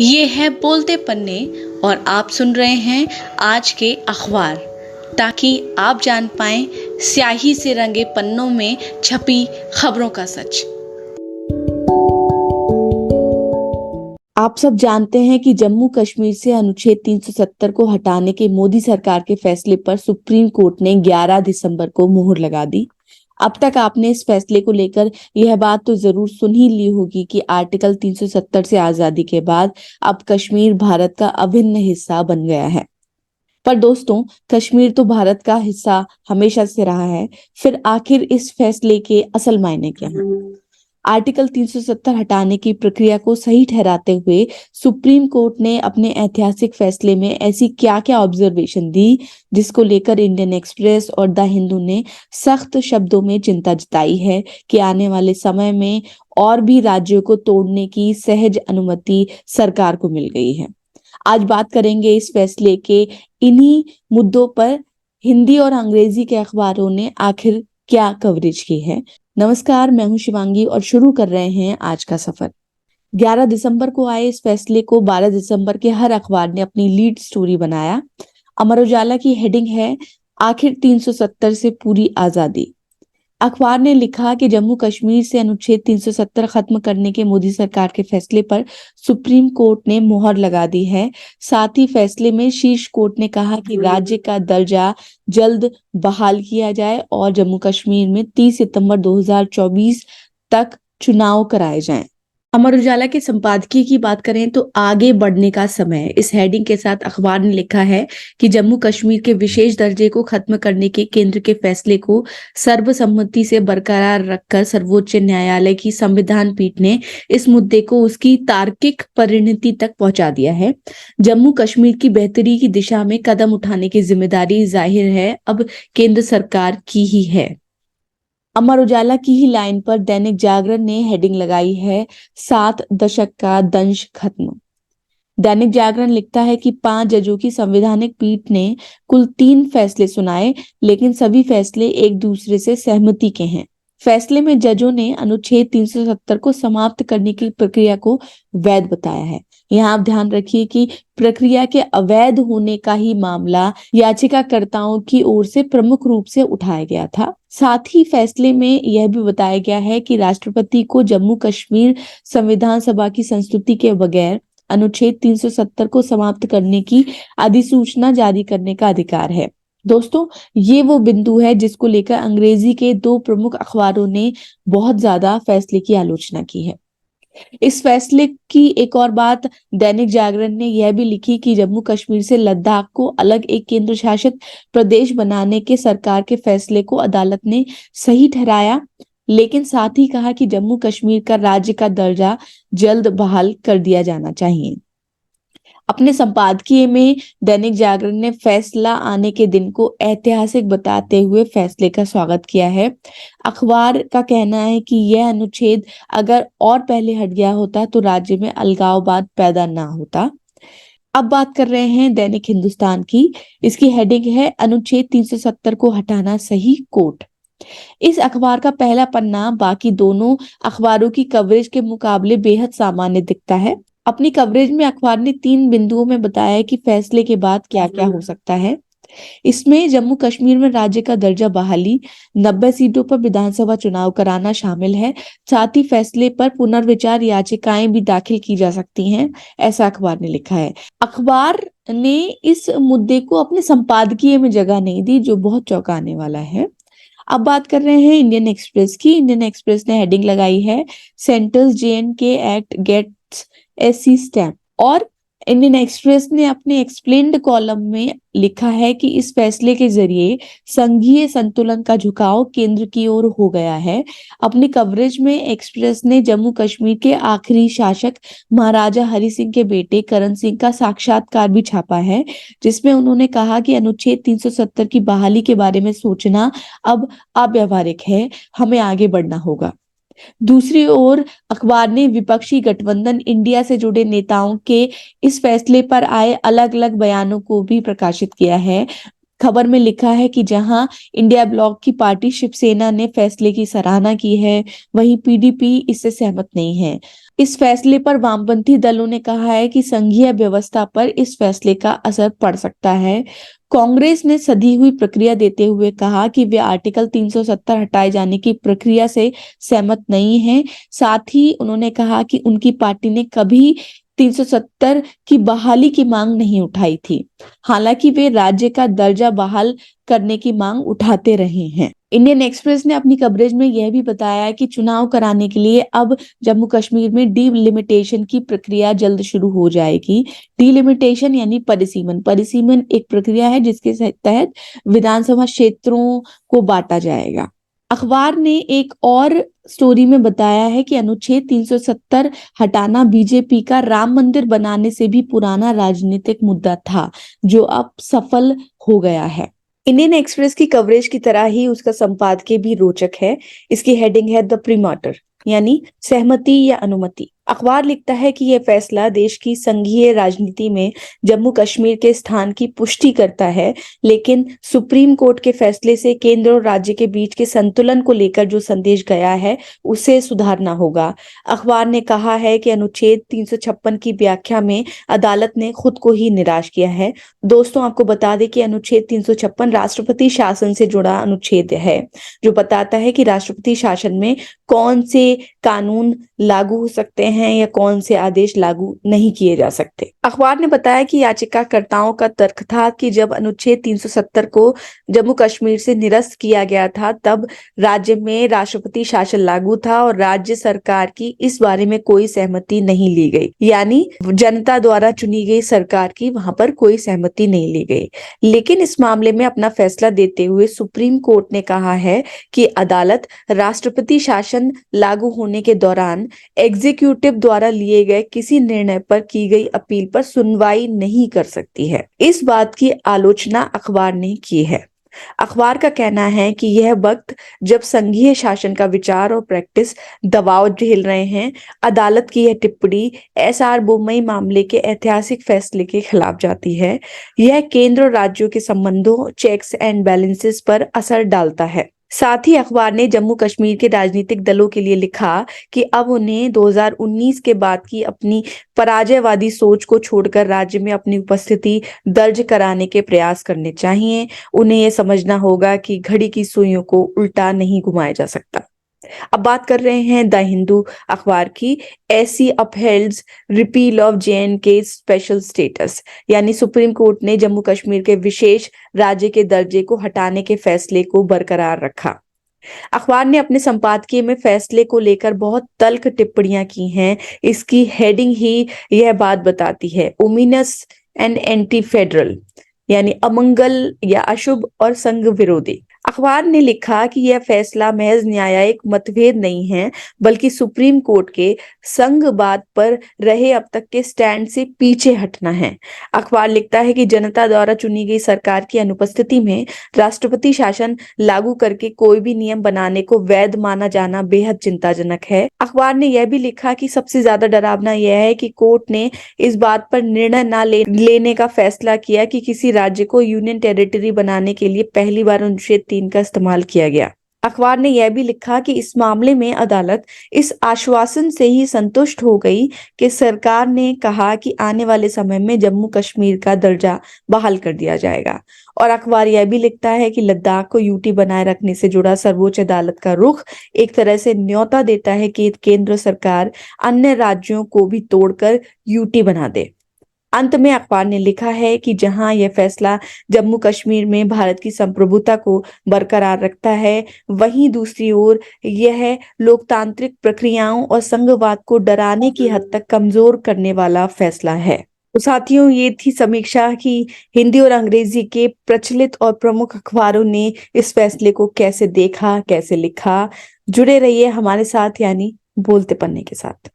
ये है बोलते पन्ने और आप सुन रहे हैं आज के अखबार, ताकि आप जान पाएं स्याही से रंगे पन्नों में छपी खबरों का सच। आप सब जानते हैं कि जम्मू कश्मीर से अनुच्छेद 370 को हटाने के मोदी सरकार के फैसले पर सुप्रीम कोर्ट ने 11 दिसंबर को मुहर लगा दी। अब तक आपने इस फैसले को लेकर यह बात तो जरूर सुन ही ली होगी कि आर्टिकल 370 से आजादी के बाद अब कश्मीर भारत का अभिन्न हिस्सा बन गया है। पर दोस्तों, कश्मीर तो भारत का हिस्सा हमेशा से रहा है। फिर आखिर इस फैसले के असल मायने क्या हैं? आर्टिकल 370 हटाने की प्रक्रिया को सही ठहराते हुए सुप्रीम कोर्ट ने अपने ऐतिहासिक फैसले में ऐसी क्या क्या ऑब्जर्वेशन दी, जिसको लेकर इंडियन एक्सप्रेस और द हिंदू ने सख्त शब्दों में चिंता जताई है कि आने वाले समय में और भी राज्यों को तोड़ने की सहज अनुमति सरकार को मिल गई है। आज बात करेंगे इस फैसले के इन्हीं मुद्दों पर। हिंदी और अंग्रेजी के अखबारों ने आखिर क्या कवरेज की है। नमस्कार, मैं हूं शिवांगी और शुरू कर रहे हैं आज का सफर। 11 दिसंबर को आए इस फैसले को 12 दिसंबर के हर अखबार ने अपनी लीड स्टोरी बनाया। अमर उजाला की हेडिंग है, आखिर 370 से पूरी आजादी। अखबार ने लिखा कि जम्मू कश्मीर से अनुच्छेद 370 खत्म करने के मोदी सरकार के फैसले पर सुप्रीम कोर्ट ने मुहर लगा दी है। साथ ही फैसले में शीर्ष कोर्ट ने कहा कि राज्य का दर्जा जल्द बहाल किया जाए और जम्मू कश्मीर में 30 सितंबर 2024 तक चुनाव कराए जाएं। अमर उजाला के संपादकीय की बात करें तो आगे बढ़ने का समय, इस हेडिंग के साथ अखबार ने लिखा है कि जम्मू कश्मीर के विशेष दर्जे को खत्म करने के केंद्र के फैसले को सर्वसम्मति से बरकरार रखकर सर्वोच्च न्यायालय की संविधान पीठ ने इस मुद्दे को उसकी तार्किक परिणति तक पहुंचा दिया है। जम्मू कश्मीर की बेहतरी की दिशा में कदम उठाने की जिम्मेदारी जाहिर है अब केंद्र सरकार की ही है। अमर उजाला की ही लाइन पर दैनिक जागरण ने हेडिंग लगाई है, 7 दशक का दंश खत्म। दैनिक जागरण लिखता है कि 5 जजों की संवैधानिक पीठ ने कुल 3 फैसले सुनाए, लेकिन सभी फैसले एक दूसरे से सहमति के हैं। फैसले में जजों ने अनुच्छेद 370 को समाप्त करने की प्रक्रिया को वैध बताया है। यहाँ आप ध्यान रखिए कि प्रक्रिया के अवैध होने का ही मामला याचिकाकर्ताओं की ओर से प्रमुख रूप से उठाया गया था। साथ ही फैसले में यह भी बताया गया है कि राष्ट्रपति को जम्मू कश्मीर संविधान सभा की संस्तुति के बगैर अनुच्छेद 370 को समाप्त करने की अधिसूचना जारी करने का अधिकार है। दोस्तों, ये वो बिंदु है जिसको लेकर अंग्रेजी के 2 प्रमुख अखबारों ने बहुत ज्यादा फैसले की आलोचना की है। इस फैसले की एक और बात दैनिक जागरण ने यह भी लिखी कि जम्मू कश्मीर से लद्दाख को अलग एक केंद्र शासित प्रदेश बनाने के सरकार के फैसले को अदालत ने सही ठहराया, लेकिन साथ ही कहा कि जम्मू कश्मीर का राज्य का दर्जा जल्द बहाल कर दिया जाना चाहिए। अपने संपादकीय में दैनिक जागरण ने फैसला आने के दिन को ऐतिहासिक बताते हुए फैसले का स्वागत किया है। अखबार का कहना है कि यह अनुच्छेद अगर और पहले हट गया होता तो राज्य में अलगाववाद पैदा ना होता। अब बात कर रहे हैं दैनिक हिंदुस्तान की। इसकी हेडिंग है, अनुच्छेद 370 को हटाना सही कोर्ट। इस अखबार का पहला पन्ना बाकी दोनों अखबारों की कवरेज के मुकाबले बेहद सामान्य दिखता है। अपनी कवरेज में अखबार ने 3 बिंदुओं में बताया है कि फैसले के बाद क्या क्या हो सकता है। इसमें जम्मू कश्मीर में राज्य का दर्जा बहाली, 90 सीटों पर विधानसभा चुनाव कराना शामिल है। साथ ही फैसले पर पुनर्विचार याचिकाएं भी दाखिल की जा सकती हैं, ऐसा अखबार ने लिखा है। अखबार ने इस मुद्दे को अपने संपादकीय में जगह नहीं दी, जो बहुत चौंकाने वाला है। अब बात कर रहे हैं इंडियन एक्सप्रेस की। इंडियन एक्सप्रेस ने हेडिंग लगाई है, central J&K act gets SC stamp. और इंडियन एक्सप्रेस ने अपने एक्सप्लेन्ड कॉलम में लिखा है कि इस फैसले के जरिए संघीय संतुलन का झुकाव केंद्र की ओर हो गया है। अपनी कवरेज में एक्सप्रेस ने जम्मू कश्मीर के आखिरी शासक महाराजा हरि सिंह के बेटे करण सिंह का साक्षात्कार भी छापा है, जिसमें उन्होंने कहा कि अनुच्छेद 370 की बहाली के बारे में सोचना अब अव्यावहारिक है, हमें आगे बढ़ना होगा। दूसरी ओर अखबार ने विपक्षी गठबंधन इंडिया से जुड़े नेताओं के इस फैसले पर आए अलग अलग बयानों को भी प्रकाशित किया है। खबर में लिखा है कि जहां इंडिया ब्लॉक की पार्टी शिवसेना ने फैसले की सराहना की है, वहीं PDP इससे सहमत नहीं है। इस फैसले पर वामपंथी दलों ने कहा है कि संघीय व्यवस्था पर इस फैसले का असर पड़ सकता है। कांग्रेस ने सधी हुई प्रक्रिया देते हुए कहा कि वे आर्टिकल 370 हटाए जाने की प्रक्रिया से सहमत नहीं है। साथ ही उन्होंने कहा कि उनकी पार्टी ने कभी 370 की बहाली की मांग नहीं उठाई थी। हालांकि वे राज्य का दर्जा बहाल करने की मांग उठाते रहे हैं। इंडियन एक्सप्रेस ने अपनी कवरेज में यह भी बताया है कि चुनाव कराने के लिए अब जम्मू कश्मीर में डीलिमिटेशन की प्रक्रिया जल्द शुरू हो जाएगी। डीलिमिटेशन यानी परिसीमन। परिसीमन एक प्रक्रिया है जिसके तहत विधानसभा क्षेत्रों को बांटा जाएगा। अखबार ने एक और स्टोरी में बताया है कि अनुच्छेद 370 हटाना बीजेपी का राम मंदिर बनाने से भी पुराना राजनीतिक मुद्दा था, जो अब सफल हो गया है। इंडियन एक्सप्रेस की कवरेज की तरह ही उसका संपादकीय भी रोचक है। इसकी हेडिंग है द प्रीमॉर्टर, यानी सहमति या अनुमति। अखबार लिखता है कि यह फैसला देश की संघीय राजनीति में जम्मू कश्मीर के स्थान की पुष्टि करता है, लेकिन सुप्रीम कोर्ट के फैसले से केंद्र और राज्य के बीच के संतुलन को लेकर जो संदेश गया है उसे सुधारना होगा। अखबार ने कहा है कि अनुच्छेद 356 की व्याख्या में अदालत ने खुद को ही निराश किया है। दोस्तों, आपको बता दें कि अनुच्छेद 356 राष्ट्रपति शासन से जुड़ा अनुच्छेद है, जो बताता है कि राष्ट्रपति शासन में कौन से कानून लागू हो सकते हैं या कौन से आदेश लागू नहीं किए जा सकते। अखबार ने बताया कि याचिकाकर्ताओं का तर्क था कि जब अनुच्छेद 370 को जम्मू कश्मीर से निरस्त किया गया था, तब राज्य में राष्ट्रपति शासन लागू था और राज्य सरकार की इस बारे में कोई सहमति नहीं ली गई, यानी जनता द्वारा चुनी गई सरकार की वहां पर कोई सहमति नहीं ली गई। लेकिन इस मामले में अपना फैसला देते हुए सुप्रीम कोर्ट ने कहा है कि अदालत राष्ट्रपति शासन लागू होने के दौरान एग्जीक्यूटिव द्वारा लिए गए किसी निर्णय पर की गई अपील पर सुनवाई नहीं कर सकती है। इस बात की आलोचना अखबार ने की है। अखबार का कहना है कि यह वक्त जब संघीय शासन का विचार और प्रैक्टिस दबाव झेल रहे हैं। अदालत की यह टिप्पणी एसआर बोमई मामले के ऐतिहासिक फैसले के खिलाफ जाती है। यह केंद्र और राज्यों के संबंधों, चेक्स एंड बैलेंसेस पर असर डालता है। साथ ही अखबार ने जम्मू कश्मीर के राजनीतिक दलों के लिए लिखा कि अब उन्हें 2019 के बाद की अपनी पराजयवादी सोच को छोड़कर राज्य में अपनी उपस्थिति दर्ज कराने के प्रयास करने चाहिए। उन्हें यह समझना होगा कि घड़ी की सुइयों को उल्टा नहीं घुमाया जा सकता। अब बात कर रहे हैं द हिंदू अखबार की। SC upholds repeal of J and K special status, यानी सुप्रीम कोर्ट ने जम्मू कश्मीर के विशेष राज्य के दर्जे को हटाने के फैसले को बरकरार रखा। अखबार ने अपने संपादकीय में फैसले को लेकर बहुत तल्ख टिप्पणियां की हैं। इसकी हेडिंग ही यह बात बताती है, ओमिनस एंड एंटी फेडरल, यानी अमंगल या अशुभ और संघ विरोधी। अखबार ने लिखा कि यह फैसला महज न्यायिक मतभेद नहीं है, बल्कि सुप्रीम कोर्ट के संघवाद पर रहे अब तक के स्टैंड से पीछे हटना है। अखबार लिखता है कि जनता द्वारा चुनी गई सरकार की अनुपस्थिति में राष्ट्रपति शासन लागू करके कोई भी नियम बनाने को वैध माना जाना बेहद चिंताजनक है। अखबार ने यह भी लिखा कि सबसे ज्यादा डरावना यह है कि कोर्ट ने इस बात पर निर्णय न लेने का फैसला किया कि किसी राज्य को यूनियन टेरिटरी बनाने के लिए पहली बार अनुच्छेद 3 का इस्तेमाल किया गया। अखबार ने यह भी लिखा कि इस मामले में अदालत इस आश्वासन से ही संतुष्ट हो गई कि सरकार ने कहा कि आने वाले समय में जम्मू कश्मीर का दर्जा बहाल कर दिया जाएगा। और अखबार यह भी लिखता है कि लद्दाख को यूटी बनाए रखने से जुड़ा सर्वोच्च अदालत का रुख एक तरह से न्योता देता है कि केंद्र सरकार अन्य राज्यों को भी तोड़कर यूटी बना दे। अंत में अखबार ने लिखा है कि जहां यह फैसला जम्मू कश्मीर में भारत की संप्रभुता को बरकरार रखता है, वहीं दूसरी ओर यह लोकतांत्रिक प्रक्रियाओं और संघवाद को डराने की हद तक कमजोर करने वाला फैसला है। तो साथियों, ये थी समीक्षा की हिंदी और अंग्रेजी के प्रचलित और प्रमुख अखबारों ने इस फैसले को कैसे देखा, कैसे लिखा। जुड़े रहिए हमारे साथ, यानी बोलते पन्ने के साथ।